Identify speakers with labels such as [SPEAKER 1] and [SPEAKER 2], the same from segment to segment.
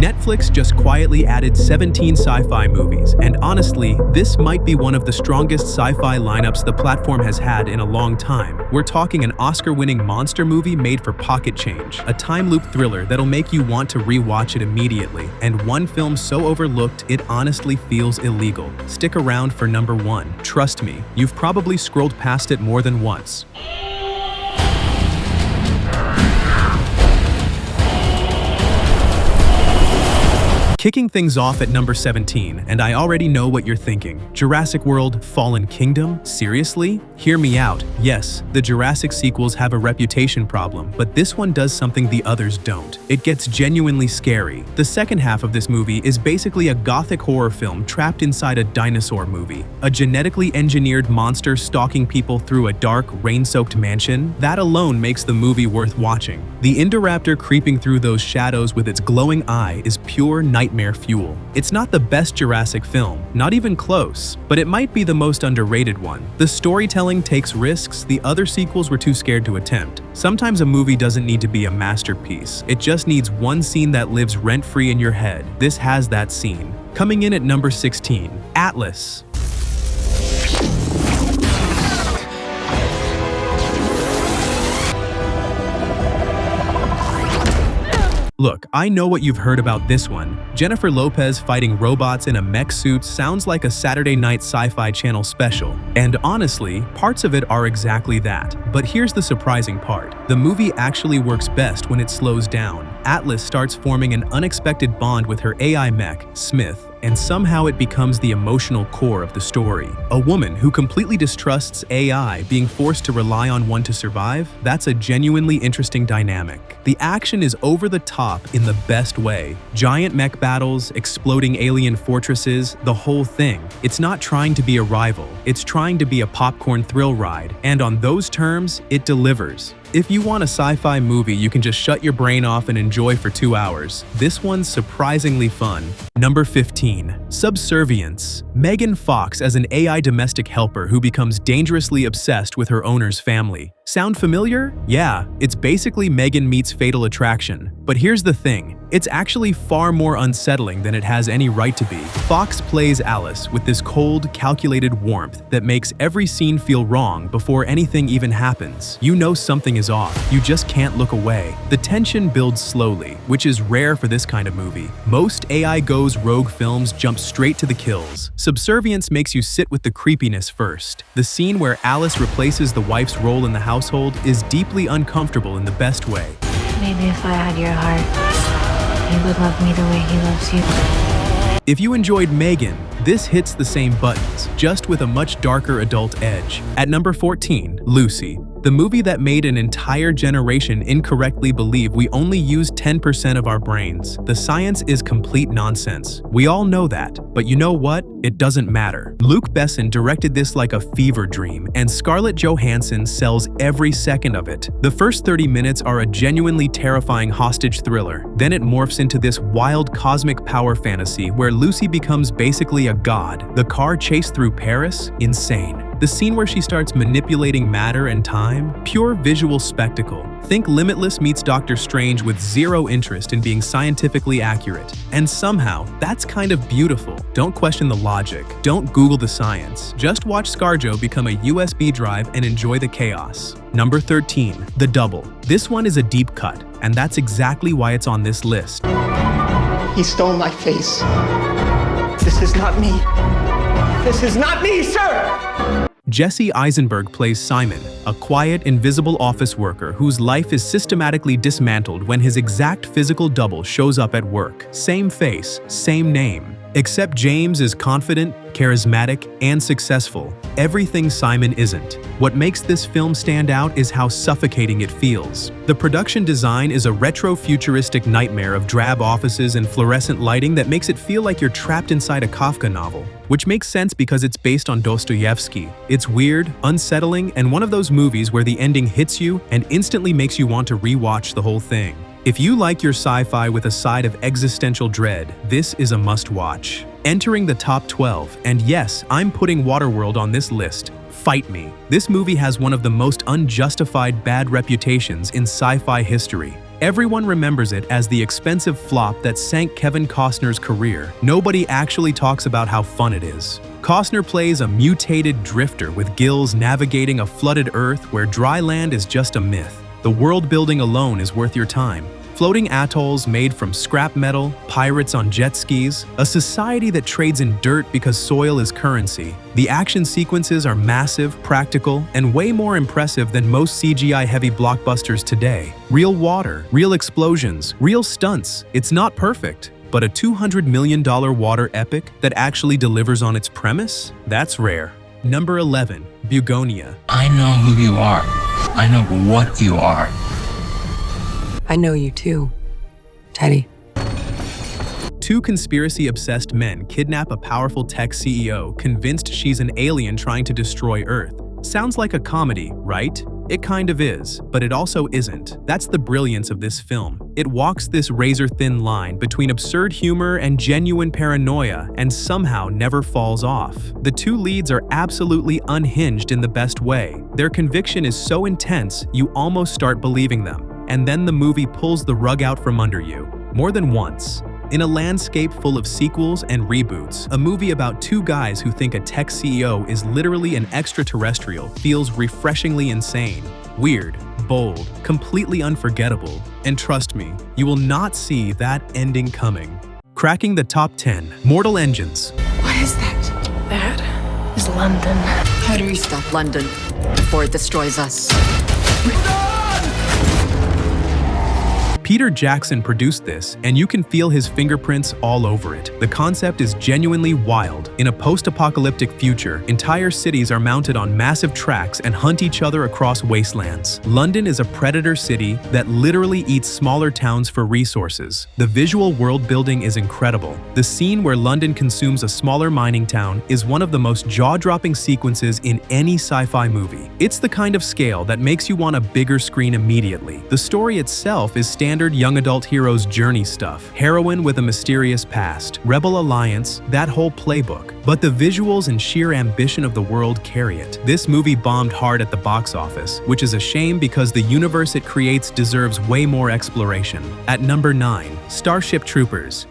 [SPEAKER 1] Netflix just quietly added 17 sci-fi movies, and honestly, this might be one of the strongest sci-fi lineups the platform has had in a long time. We're talking an Oscar-winning monster movie made for pocket change, a time-loop thriller that'll make you want to re-watch it immediately, and one film so overlooked it honestly feels illegal. Stick around for number 1. Trust me, you've probably scrolled past it more than once. Kicking things off at number 17, and I already know what you're thinking. Jurassic World: Fallen Kingdom? Seriously? Hear me out. Yes, the Jurassic sequels have a reputation problem, but this one does something the others don't. It gets genuinely scary. The second half of this movie is basically a gothic horror film trapped inside a dinosaur movie. A genetically engineered monster stalking people through a dark, rain-soaked mansion? That alone makes the movie worth watching. The Indoraptor creeping through those shadows with its glowing eye is pure nightmare fuel. It's not the best Jurassic film, not even close, but it might be the most underrated one. The storytelling takes risks the other sequels were too scared to attempt. Sometimes a movie doesn't need to be a masterpiece. It just needs one scene that lives rent-free in your head. This has that scene. Coming in at number 16, Atlas. Look, I know what you've heard about this one. Jennifer Lopez fighting robots in a mech suit sounds like a Saturday night Sci-Fi Channel special. And honestly, parts of it are exactly that. But here's the surprising part. The movie actually works best when it slows down. Atlas starts forming an unexpected bond with her AI mech, Smith, and somehow it becomes the emotional core of the story. A woman who completely distrusts AI being forced to rely on one to survive? That's a genuinely interesting dynamic. The action is over the top in the best way. Giant mech battles, exploding alien fortresses, the whole thing. It's not trying to be a rival, it's trying to be a popcorn thrill ride, and on those terms, it delivers. If you want a sci-fi movie you can just shut your brain off and enjoy for 2 hours, this one's surprisingly fun. Number 15. Subservience. Megan Fox as an AI domestic helper who becomes dangerously obsessed with her owner's family. Sound familiar? Yeah, it's basically Megan meets Fatal Attraction. But here's the thing, it's actually far more unsettling than it has any right to be. Fox plays Alice with this cold, calculated warmth that makes every scene feel wrong before anything even happens. You know something is off, you just can't look away. The tension builds slowly, which is rare for this kind of movie. Most AI goes rogue films jump straight to the kills. Subservience makes you sit with the creepiness first. The scene where Alice replaces the wife's role in the household is deeply uncomfortable in the best way.
[SPEAKER 2] Maybe if I had your heart, you would love me the way he loves you.
[SPEAKER 1] If you enjoyed Megan, this hits the same buttons, just with a much darker adult edge. At number 14, Lucy. The movie that made an entire generation incorrectly believe we only use 10% of our brains. The science is complete nonsense. We all know that, but you know what? It doesn't matter. Luc Besson directed this like a fever dream, and Scarlett Johansson sells every second of it. The first 30 minutes are a genuinely terrifying hostage thriller. Then it morphs into this wild cosmic power fantasy where Lucy becomes basically a god. The car chase through Paris? Insane. The scene where she starts manipulating matter and time? Pure visual spectacle. Think Limitless meets Doctor Strange with zero interest in being scientifically accurate. And somehow, that's kind of beautiful. Don't question the logic. Don't Google the science. Just watch ScarJo become a USB drive and enjoy the chaos. Number 13. The Double. This one is a deep cut, and that's exactly why it's on this list.
[SPEAKER 3] He stole my face. This is not me. This is not me, sir!
[SPEAKER 1] Jesse Eisenberg plays Simon, a quiet, invisible office worker whose life is systematically dismantled when his exact physical double shows up at work. Same face, same name. Except James is confident, charismatic, and successful. Everything Simon isn't. What makes this film stand out is how suffocating it feels. The production design is a retro-futuristic nightmare of drab offices and fluorescent lighting that makes it feel like you're trapped inside a Kafka novel. Which makes sense because it's based on Dostoevsky. It's weird, unsettling, and one of those movies where the ending hits you and instantly makes you want to rewatch the whole thing. If you like your sci-fi with a side of existential dread, this is a must-watch. Entering the top 12, and yes, I'm putting Waterworld on this list. Fight me. This movie has one of the most unjustified bad reputations in sci-fi history. Everyone remembers it as the expensive flop that sank Kevin Costner's career. Nobody actually talks about how fun it is. Costner plays a mutated drifter with gills navigating a flooded Earth where dry land is just a myth. The world building alone is worth your time. Floating atolls made from scrap metal, pirates on jet skis, a society that trades in dirt because soil is currency. The action sequences are massive, practical, and way more impressive than most CGI-heavy blockbusters today. Real water, real explosions, real stunts. It's not perfect, but a $200 million water epic that actually delivers on its premise? That's rare. Number 11, Bugonia.
[SPEAKER 4] I know who you are. I know what you are.
[SPEAKER 5] I know you too, Teddy.
[SPEAKER 1] Two conspiracy-obsessed men kidnap a powerful tech CEO convinced she's an alien trying to destroy Earth. Sounds like a comedy, right? It kind of is, but it also isn't. That's the brilliance of this film. It walks this razor-thin line between absurd humor and genuine paranoia and somehow never falls off. The two leads are absolutely unhinged in the best way. Their conviction is so intense, you almost start believing them. And then the movie pulls the rug out from under you, more than once. In a landscape full of sequels and reboots, a movie about two guys who think a tech CEO is literally an extraterrestrial feels refreshingly insane, weird, bold, completely unforgettable. And trust me, you will not see that ending coming. Cracking the top 10, Mortal Engines.
[SPEAKER 5] What is that?
[SPEAKER 2] That is London.
[SPEAKER 6] How do we stop London before it destroys us?
[SPEAKER 1] Peter Jackson produced this, and you can feel his fingerprints all over it. The concept is genuinely wild. In a post-apocalyptic future, entire cities are mounted on massive tracks and hunt each other across wastelands. London is a predator city that literally eats smaller towns for resources. The visual world building is incredible. The scene where London consumes a smaller mining town is one of the most jaw-dropping sequences in any sci-fi movie. It's the kind of scale that makes you want a bigger screen immediately. The story itself is standard young adult hero's journey stuff. Heroine with a mysterious past, rebel alliance, that whole playbook. But the visuals and sheer ambition of the world carry it. This movie bombed hard at the box office, which is a shame because the universe it creates deserves way more exploration. At number 9, Starship Troopers.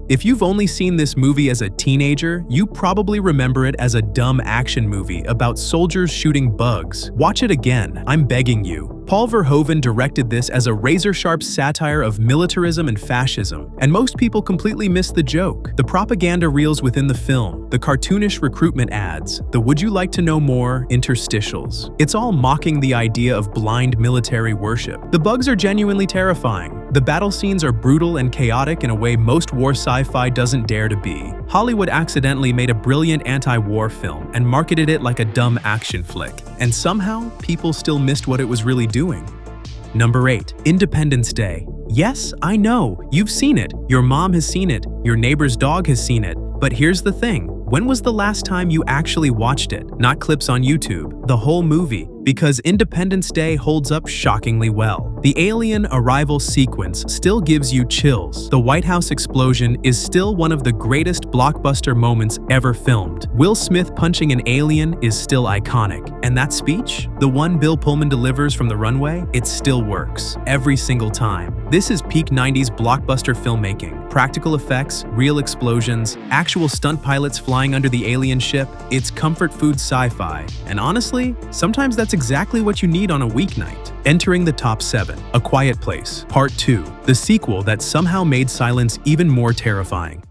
[SPEAKER 1] If you've only seen this movie as a teenager, you probably remember it as a dumb action movie about soldiers shooting bugs. Watch it again, I'm begging you. Paul Verhoeven directed this as a razor-sharp satire of militarism and fascism, and most people completely missed the joke. The propaganda reels within the film, the cartoonish recruitment ads, the would you like to know more interstitials. It's all mocking the idea of blind military worship. The bugs are genuinely terrifying. The battle scenes are brutal and chaotic in a way most war sci-fi doesn't dare to be. Hollywood accidentally made a brilliant anti-war film and marketed it like a dumb action flick, and somehow people still missed what it was really doing. Number 8, Independence Day. Yes, I know, you've seen it. Your mom has seen it. Your neighbor's dog has seen it. But here's the thing. When was the last time you actually watched it? Not clips on YouTube, the whole movie. Because Independence Day holds up shockingly well. The alien arrival sequence still gives you chills. The White House explosion is still one of the greatest blockbuster moments ever filmed. Will Smith punching an alien is still iconic. And that speech? The one Bill Pullman delivers from the runway? It still works. Every single time. This is peak 90s blockbuster filmmaking. Practical effects, real explosions, actual stunt pilots flying under the alien ship. It's comfort food sci-fi. And honestly, sometimes that's exactly what you need on a weeknight. Entering the top 7, A Quiet Place, Part 2, the sequel that somehow made silence even more terrifying.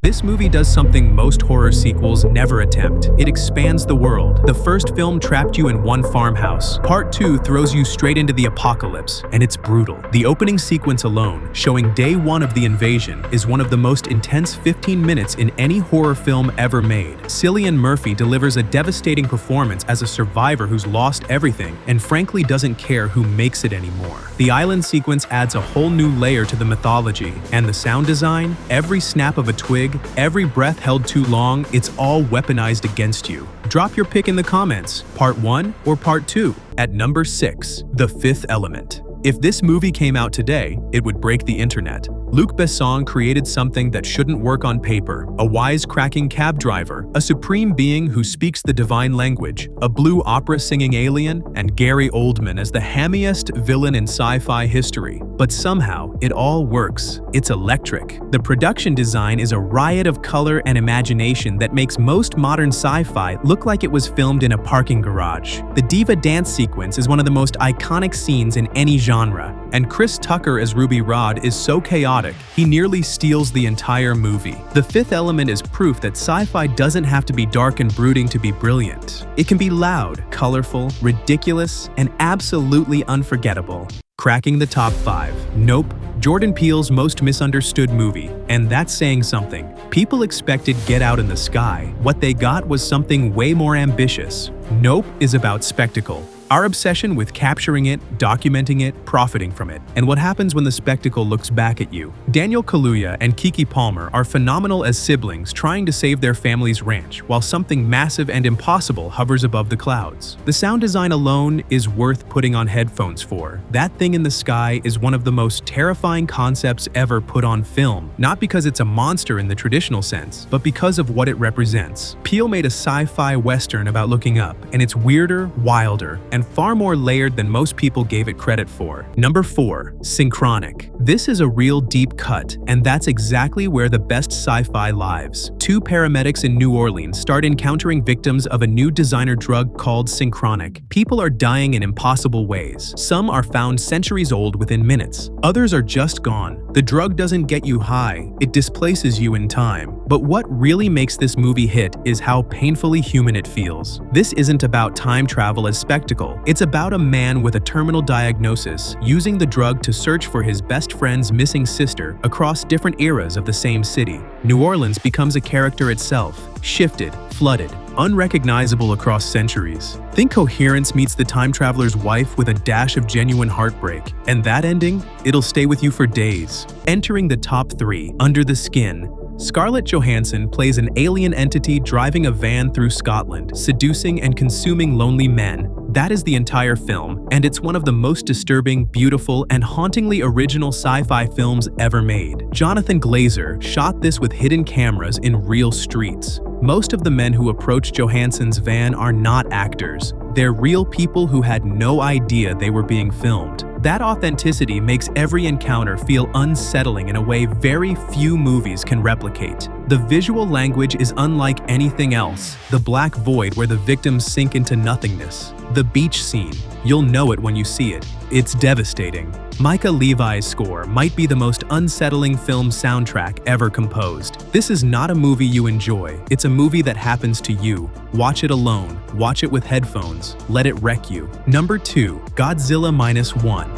[SPEAKER 1] This movie does something most horror sequels never attempt. It expands the world. The first film trapped you in one farmhouse. Part 2 throws you straight into the apocalypse, and it's brutal. The opening sequence alone, showing day 1 of the invasion, is one of the most intense 15 minutes in any horror film ever made. Cillian Murphy delivers a devastating performance as a survivor who's lost everything and frankly doesn't care who makes it anymore. The island sequence adds a whole new layer to the mythology, and the sound design, every snap of a twig, every breath held too long, it's all weaponized against you. Drop your pick in the comments, part 1 or part 2. At number 6, The Fifth Element. If this movie came out today, it would break the internet. Luc Besson created something that shouldn't work on paper. A wisecracking cab driver, a supreme being who speaks the divine language, a blue opera-singing alien, and Gary Oldman as the hammiest villain in sci-fi history. But somehow, it all works. It's electric. The production design is a riot of color and imagination that makes most modern sci-fi look like it was filmed in a parking garage. The diva dance sequence is one of the most iconic scenes in any genre, and Chris Tucker as Ruby Rhod is so chaotic, he nearly steals the entire movie. The fifth element is proof that sci-fi doesn't have to be dark and brooding to be brilliant. It can be loud, colorful, ridiculous, and absolutely unforgettable. Cracking the top 5. Nope. Jordan Peele's most misunderstood movie, and that's saying something. People expected Get Out in the Sky. What they got was something way more ambitious. Nope is about spectacle. Our obsession with capturing it, documenting it, profiting from it, and what happens when the spectacle looks back at you. Daniel Kaluuya and Keke Palmer are phenomenal as siblings trying to save their family's ranch while something massive and impossible hovers above the clouds. The sound design alone is worth putting on headphones for. That thing in the sky is one of the most terrifying concepts ever put on film, not because it's a monster in the traditional sense, but because of what it represents. Peele made a sci-fi western about looking up, and it's weirder, wilder, and far more layered than most people gave it credit for. Number 4. Synchronic. This is a real deep cut, and that's exactly where the best sci-fi lives. Two paramedics in New Orleans start encountering victims of a new designer drug called Synchronic. People are dying in impossible ways. Some are found centuries old within minutes. Others are just gone. The drug doesn't get you high, it displaces you in time. But what really makes this movie hit is how painfully human it feels. This isn't about time travel as spectacle. It's about a man with a terminal diagnosis using the drug to search for his best friend's missing sister across different eras of the same city. New Orleans becomes a character itself, shifted, flooded, unrecognizable across centuries. Think Coherence meets the time traveler's wife with a dash of genuine heartbreak, and that ending? It'll stay with you for days. Entering the top 3, Under the Skin. Scarlett Johansson plays an alien entity driving a van through Scotland, seducing and consuming lonely men. That is the entire film, and it's one of the most disturbing, beautiful, and hauntingly original sci-fi films ever made. Jonathan Glazer shot this with hidden cameras in real streets. Most of the men who approach Johansson's van are not actors. They're real people who had no idea they were being filmed. That authenticity makes every encounter feel unsettling in a way very few movies can replicate. The visual language is unlike anything else. The black void where the victims sink into nothingness. The beach scene. You'll know it when you see it. It's devastating. Micah Levi's score might be the most unsettling film soundtrack ever composed. This is not a movie you enjoy. It's a movie that happens to you. Watch it alone. Watch it with headphones. Let it wreck you. Number 2. Godzilla -1.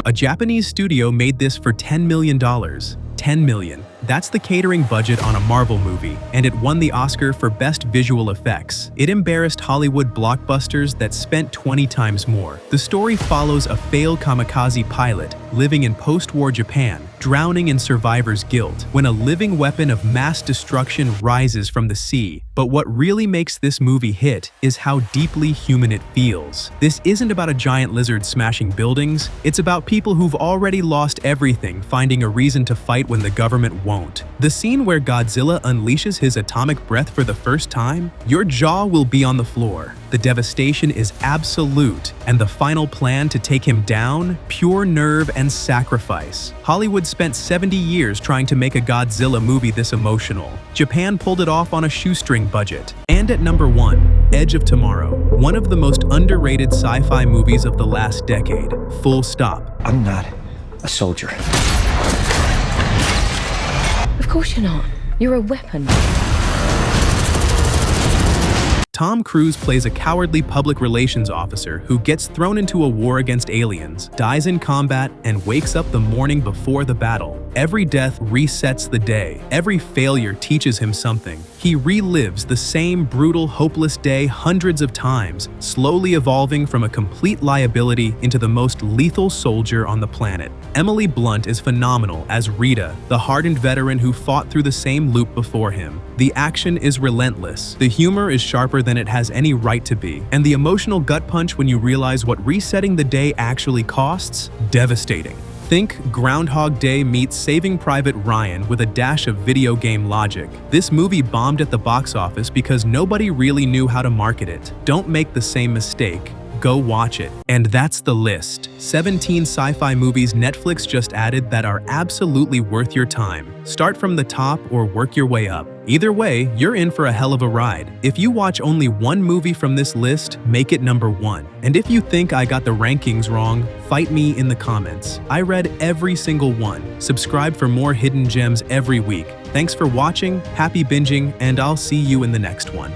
[SPEAKER 1] A Japanese studio made this for $10 million. $10 million. That's the catering budget on a Marvel movie, and it won the Oscar for Best Visual Effects. It embarrassed Hollywood blockbusters that spent 20 times more. The story follows a failed kamikaze pilot living in post-war Japan, drowning in survivor's guilt when a living weapon of mass destruction rises from the sea. But what really makes this movie hit is how deeply human it feels. This isn't about a giant lizard smashing buildings, it's about people who've already lost everything finding a reason to fight when the government won't. The scene where Godzilla unleashes his atomic breath for the first time, your jaw will be on the floor. The devastation is absolute, and the final plan to take him down, pure nerve and sacrifice. Hollywood spent 70 years trying to make a Godzilla movie this emotional. Japan pulled it off on a shoestring budget. And at number 1, Edge of Tomorrow, one of the most underrated sci-fi movies of the last decade. Full stop.
[SPEAKER 3] I'm not a soldier.
[SPEAKER 2] Of course you're not. You're a weapon.
[SPEAKER 1] Tom Cruise plays a cowardly public relations officer who gets thrown into a war against aliens, dies in combat, and wakes up the morning before the battle. Every death resets the day. Every failure teaches him something. He relives the same brutal, hopeless day hundreds of times, slowly evolving from a complete liability into the most lethal soldier on the planet. Emily Blunt is phenomenal as Rita, the hardened veteran who fought through the same loop before him. The action is relentless, the humor is sharper than it has any right to be, and the emotional gut punch when you realize what resetting the day actually costs? Devastating. Think Groundhog Day meets Saving Private Ryan with a dash of video game logic. This movie bombed at the box office because nobody really knew how to market it. Don't make the same mistake. Go watch it. And that's the list. 17 sci-fi movies Netflix just added that are absolutely worth your time. Start from the top or work your way up. Either way, you're in for a hell of a ride. If you watch only one movie from this list, make it number 1. And if you think I got the rankings wrong, fight me in the comments. I read every single one. Subscribe for more hidden gems every week. Thanks for watching, happy binging, and I'll see you in the next one.